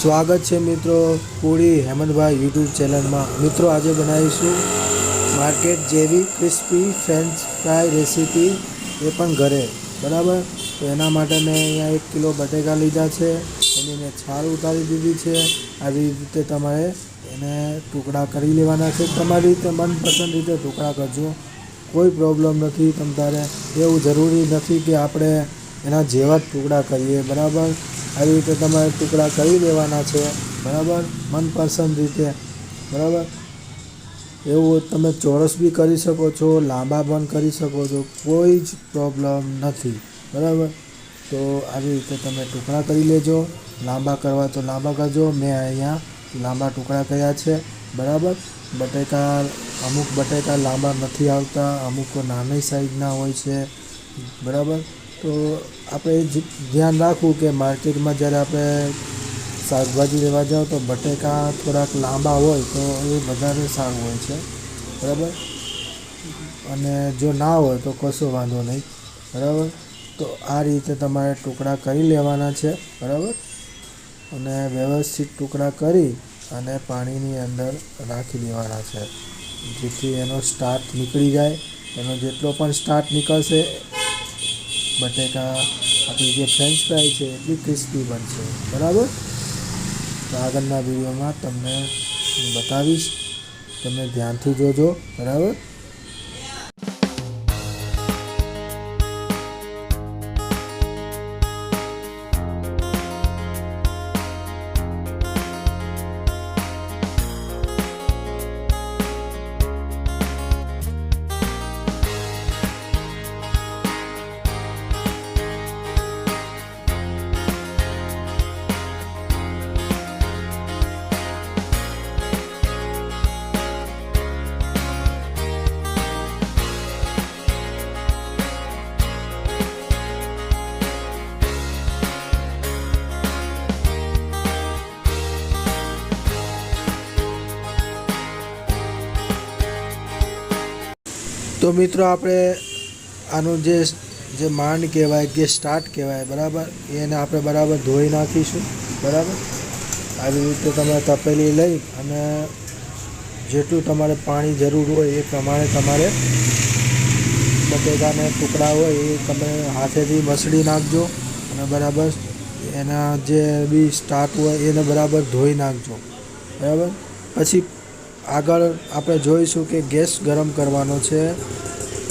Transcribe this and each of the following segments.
स्वागत है मित्रों फूडी हेमंतभाई यूट्यूब चैनल में। मित्रों आज बनावीशुं मार्केट जेवी क्रिस्पी फ्रेंच फ्राई रेसिपी ये पण घरे बराबर। तो एना माटे मैं अहींया 1 किलो बटेका लीधा है, एनी मैं छाल उतारी दीधी है। આવી રીતે તમારે એને ટુકડા કરી લેવાના છે। તમારી રીતે મનપસંદ રીતે ટુકડા કરજો, કોઈ પ્રોબ્લેમ નથી। તમારે એવું જરૂરી નથી કે આપણે એના જેવા જ ટુકડા કરીએ બરાબર। આવી રીતે તમારે ટુકડા કરી લેવાના છે બરાબર, મનપસંદ રીતે બરાબર। એવું તમે ચોરસ બી કરી શકો છો, લાંબા પણ કરી શકો છો, કોઈ જ પ્રોબ્લેમ નથી બરાબર। તો આવી રીતે તમે ટુકડા કરી લેજો। લાંબા કરવા તો લાંબા કરજો, મેં અહીંયા લાંબા ટુકડા કર્યા છે બરાબર। બટેકા અમુક બટેકા લાંબા નથી આવતા, અમુક નાની સાઈઝના હોય છે બરાબર। તો આપણે ધ્યાન રાખવું કે માર્કેટમાં જ્યારે આપણે શાકભાજી લેવા જાઓ તો બટેકા થોડાક લાંબા હોય તો એ વધારે સારું હોય છે બરાબર। અને જો ના હોય તો કશો વાંધો નહીં બરાબર। તો આ રીતે તમારે ટુકડા કરી લેવાના છે બરાબર। અને વ્યવસ્થિત ટુકડા કરી અને પાણીની અંદર રાખી દેવાના છે, જેથી એનો સ્ટાર્ચ નીકળી જાય। એનો જેટલો પણ સ્ટાર્ચ નીકળશે बटेका आपणी जे फ्रेंच फ्राई है एटली क्रिस्पी बनशे बराबर। तो आगळना विडियो में तमने बतावीश, तमे ध्यानथी जोजो बराबर। तो मित्रों आपणे आनो जे मांड कहेवाय के स्टार्ट कहेवाय बराबर, एने आपणे बराबर धोई नाखीशुं बराबर। આવી રીતે તમે તપેલી લઈ અને જેટલું તમારે પાણી જરૂર હોય એ પ્રમાણે તમારે બટેકાના ટુકડા હોય એ તમે હાથેથી મસળી નાખજો અને બરાબર એના જે બી સ્ટાર્ટ હોય એને બરાબર ધોઈ નાખજો બરાબર। પછી આગળ આપણે જોઈશું કે ગેસ ગરમ કરવાનો છે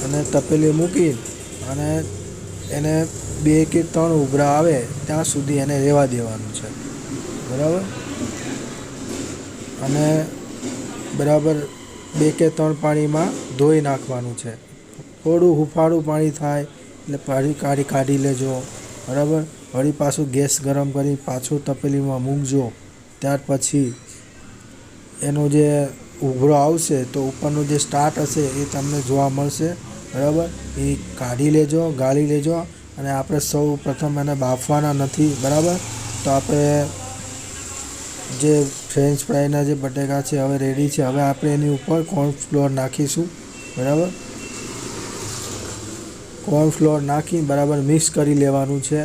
અને તપેલી મૂકી અને એને 2 કે 3 ઉભરા આવે ત્યાં સુધી એને રહેવા દેવાનું છે બરાબર। અને બરાબર 2 કે 3 પાણીમાં ધોઈ નાખવાનું છે। થોડું હુંફાળું પાણી થાય એટલે પાણી કાઢી લેજો બરાબર। વળી પાછું ગેસ ગરમ કરી પાછું તપેલીમાં મૂકજો। ત્યાર પછી એનો જે ઉભરો આવશે તો ઉપરનો જે સ્ટાર્ટ હશે એ તમને જોવા મળશે બરાબર। એ કાઢી લેજો, ગાળી લેજો। અને આપણે સૌ પ્રથમ એને બાફવાના નથી બરાબર। તો આપણે જે ફ્રેન્ચ ફ્રાઈના જે બટેકા છે હવે રેડી છે। હવે આપણે એની ઉપર કોર્નફ્લોર નાખીશું બરાબર। કોર્નફ્લોર નાખી બરાબર મિક્સ કરી લેવાનું છે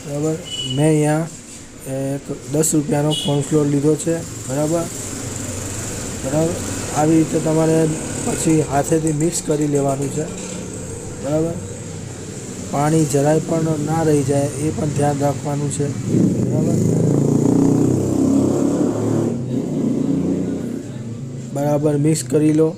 બરાબર। મેં અહીંયા 10 રૂપિયાનો કોર્નફ્લોર લીધો છે બરાબર બરાબર। આવી રીતે તમારે પછી હાથેથી મિક્સ કરી લેવાનું છે બરાબર। પાણી જરાય પણ ના રહી જાય એ પણ ધ્યાન રાખવાનું છે બરાબર। બરાબર મિક્સ કરી લો।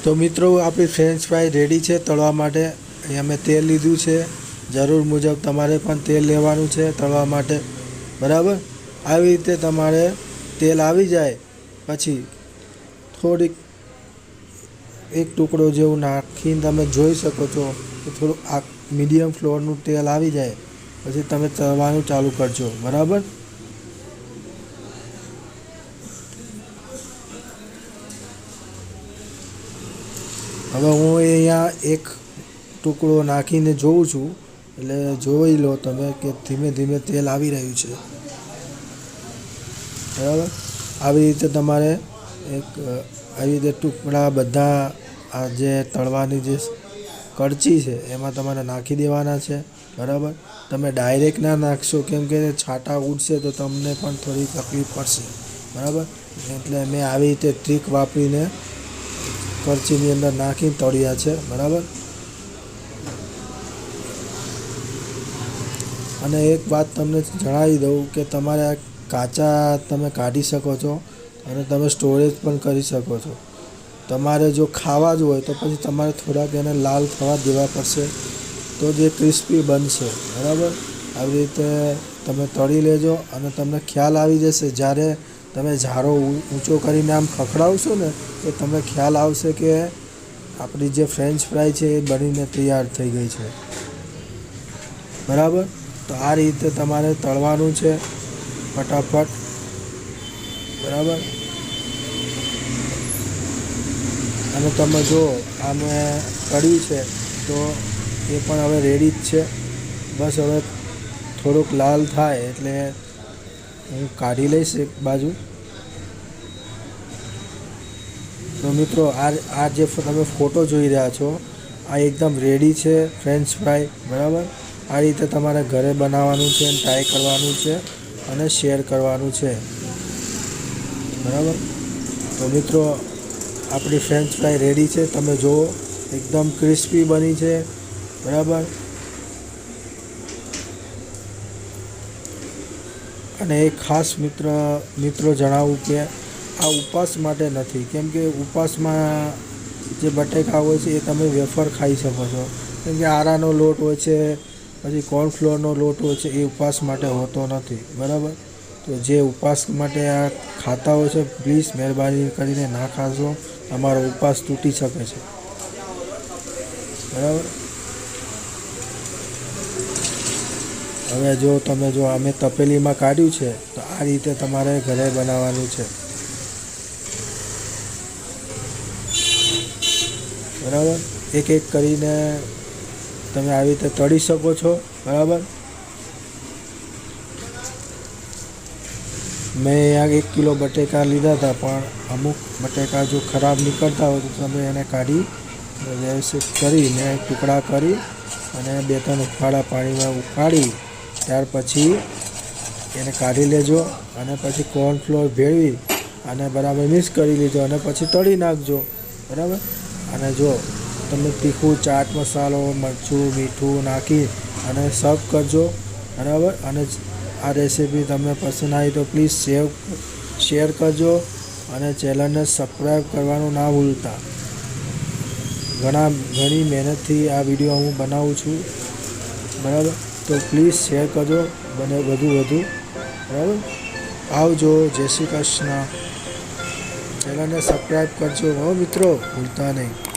तो मित्रों आपणी फ्रेंच फ्राई रेडी है तळवा माटे। अहींया मैं तेल लीधुं छे, जरूर मुजब तमारे पण तेल लेवानुं छे तळवा माटे बराबर। આવી રીતે તમારે તેલ આવી જાય પછી થોડીક એક ટુકડો જેવું નાખીને તમે જોઈ શકો છો કે થોડું આ મીડિયમ ફ્લોરનું તેલ આવી જાય પછી તમે તળવાનું ચાલુ કરજો, બરાબર। હવે હું અહીંયા એક ટુકડો નાખીને જોઉં છું, એટલે જોઈ લો તમે કે ધીમે ધીમે તેલ આવી રહ્યું છે, બરાબર। આવી રીતે તમારે આવી રીતે ટુકડા બધા આ જે તળવાની જે કળચી છે એમાં તમારે નાખી દેવાના છે, બરાબર। તમે ડાયરેક્ટ ના નાખશો કેમ કે છાંટા ઉડશે તો તમને પણ થોડી તકલીફ પડશે, બરાબર। એટલે મેં આવી રીતે ટ્રીક વાપરીને કળચીની અંદર નાખીને તળ્યા છે, બરાબર। અને એક વાત તમને જણાવી દઉં કે તમારે આ કાચા તમે કાઢી શકો છો અને તમે સ્ટોરેજ પણ કરી શકો છો। તમારે જો ખાવા જ હોય તો પછી તમારે થોડાક એને લાલ થવા દેવા પડશે તો જે ક્રિસ્પી બનશે, બરાબર। આવી રીતે તમે તળી લેજો અને તમને ખ્યાલ આવી જશે જ્યારે તમે ઝારો ઊંચો કરીને આમ ખખડાવશો ને તો તમને ખ્યાલ આવશે કે આપણી જે ફ્રેન્ચ ફ્રાય છે એ બનીને તૈયાર થઈ ગઈ છે, બરાબર। તો આ રીતે તમારે તળવાનું છે ફટાફટ, બરાબર। અને તમે જો આ મેં કર્યું છે તો એ પણ હવે રેડી જ છે, બસ હવે થોડુંક લાલ થાય એટલે હું કાઢી લઈશ એક બાજુ। તો મિત્રો આ જે તમે ફોટો જોઈ રહ્યા છો આ એકદમ રેડી છે ફ્રેન્ચ ફ્રાય, બરાબર। આ રીતે તમારે ઘરે બનાવવાનું છે, ટ્રાય કરવાનું છે અને શેર કરવાનું છે, બરાબર। તો મિત્રો આપણી ફ્રેન્ચ ફ્રાય રેડી છે, તમે જુઓ એકદમ ક્રિસ્પી બની છે, બરાબર। અને એક ખાસ મિત્રો જણાવું કે આ ઉપવાસ માટે નથી, કેમ કે ઉપવાસમાં જે બટેકા હોય છે એ તમે વેફર ખાઈ શકો છો, કેમ કે આરાનો લોટ હોય છે પછી કોર્નફ્લોરનો લોટ હોય છે એ ઉપવાસ માટે હોતો નથી, બરાબર। તો જે ઉપવાસ માટે આ ખાતા હોય છે પ્લીઝ મહેરબાની કરીને ના ખાશો, તમારો ઉપવાસ તૂટી શકે છે, બરાબર। હવે જો તમે અમે તપેલીમાં કાઢ્યું છે તો આ રીતે તમારે ઘરે બનાવવાનું છે, બરાબર। એક એક કરીને તમે આવી રીતે તળી શકો છો, બરાબર। મેં અહીંયા 1 કિલો બટેકા લીધા હતા પણ અમુક બટેકા જો ખરાબ નીકળતા હોય તો તમે એને કાઢી વ્યવસ્થિત કરીને ટુકડા કરી અને 2-3 ઉકાળા પાણીમાં ઉકાળી ત્યાર પછી એને કાઢી લેજો અને પછી કોર્નફ્લોર ભેળવી અને બરાબર મિક્સ કરી લેજો અને પછી તળી નાખજો, બરાબર। અને જો તમે તીખું ચાટ મસાલો, મરચું, મીઠું નાખી અને સર્વ કરજો, બરાબર। અને આ રેસીપી તમને પસંદ આવી તો પ્લીઝ શેર કરજો અને ચેનલને સબસ્ક્રાઈબ કરવાનું ના ભૂલતા। ઘણી મહેનતથી આ વિડીયો હું બનાવું છું, બરાબર। તો પ્લીઝ શેર કરજો બને વધુ, બરાબર। આવજો, જય શ્રી કૃષ્ણ। ચેનલને સબસ્ક્રાઈબ કરજો હો મિત્રો, ભૂલતા નહીં।